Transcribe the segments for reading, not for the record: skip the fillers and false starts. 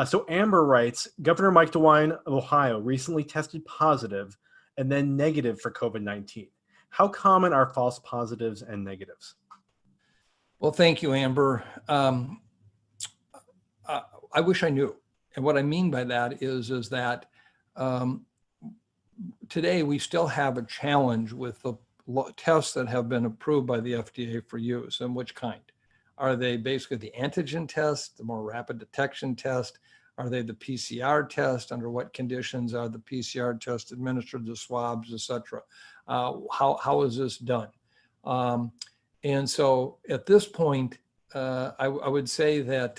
So Amber writes, Governor Mike DeWine of Ohio recently tested positive and then negative for COVID-19. How common are false positives and negatives? Well, thank you, Amber. I wish I knew. And what I mean by that is that um, today we still have a challenge with the tests that have been approved by the FDA for use. And which kind? Are they basically the antigen test, the more rapid detection test? Are they the PCR test? Under what conditions are the PCR tests administered, the swabs, et cetera? How is this done? And so at this point, I would say that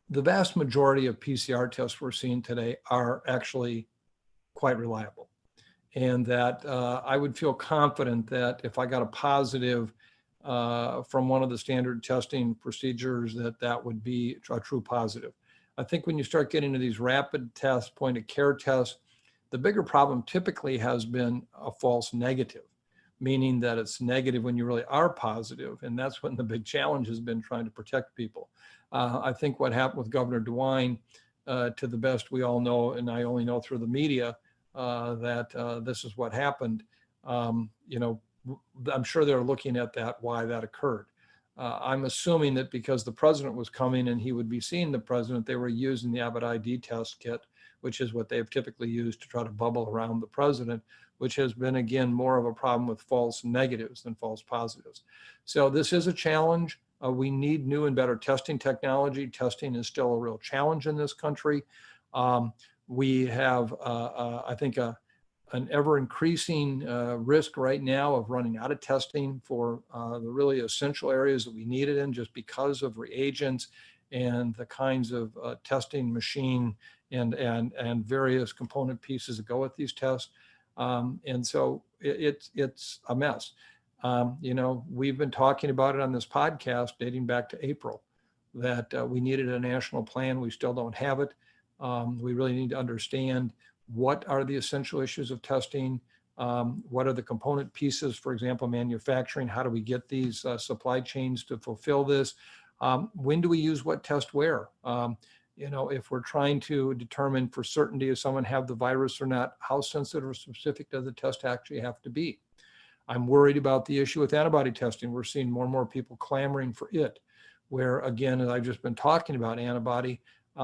the vast majority of PCR tests we're seeing today are actually quite reliable. And that I would feel confident that if I got a positive from one of the standard testing procedures, that would be a true positive. I think when you start getting into these rapid tests, point of care tests, the bigger problem typically has been a false negative, meaning that it's negative when you really are positive. And that's when the big challenge has been trying to protect people. I think what happened with Governor DeWine, to the best we all know, and I only know through the media, that this is what happened. I'm sure they're looking at that, why that occurred. I'm assuming that because the president was coming and he would be seeing the president, they were using the Abbott ID test kit, which is what they've typically used to try to bubble around the president, which has been, again, more of a problem with false negatives than false positives. So this is a challenge. We need new and better testing technology. Testing is still a real challenge in this country. We have, I think, an ever increasing risk right now of running out of testing for the really essential areas that we need it in, just because of reagents and the kinds of testing machine and various component pieces that go with these tests. And so it's a mess. We've been talking about it on this podcast dating back to April, that we needed a national plan. We still don't have it. We really need to understand what are the essential issues of testing, what are the component pieces, for example, manufacturing, how do we get these supply chains to fulfill this? When do we use what test where? If we're trying to determine for certainty if someone have the virus or not, how sensitive or specific does the test actually have to be? I'm worried about the issue with antibody testing. We're seeing more and more people clamoring for it, where, again, as I've just been talking about antibody,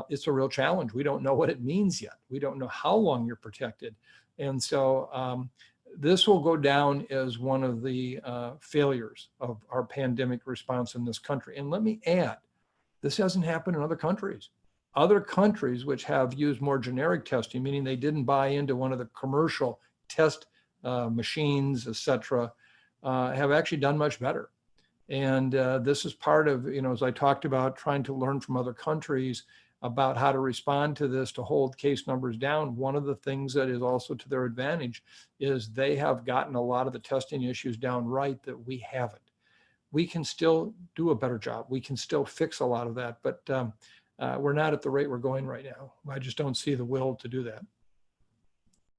it's a real challenge. We don't know what it means yet. We don't know how long you're protected. And so this will go down as one of the failures of our pandemic response in this country. And let me add, this hasn't happened in other countries. Other countries which have used more generic testing, meaning they didn't buy into one of the commercial test machines, et cetera, have actually done much better. And this is part of, as I talked about, trying to learn from other countries about how to respond to this, to hold case numbers down. One of the things that is also to their advantage is they have gotten a lot of the testing issues down right that we haven't. We can still do a better job. We can still fix a lot of that, but we're not at the rate we're going right now. I just don't see the will to do that.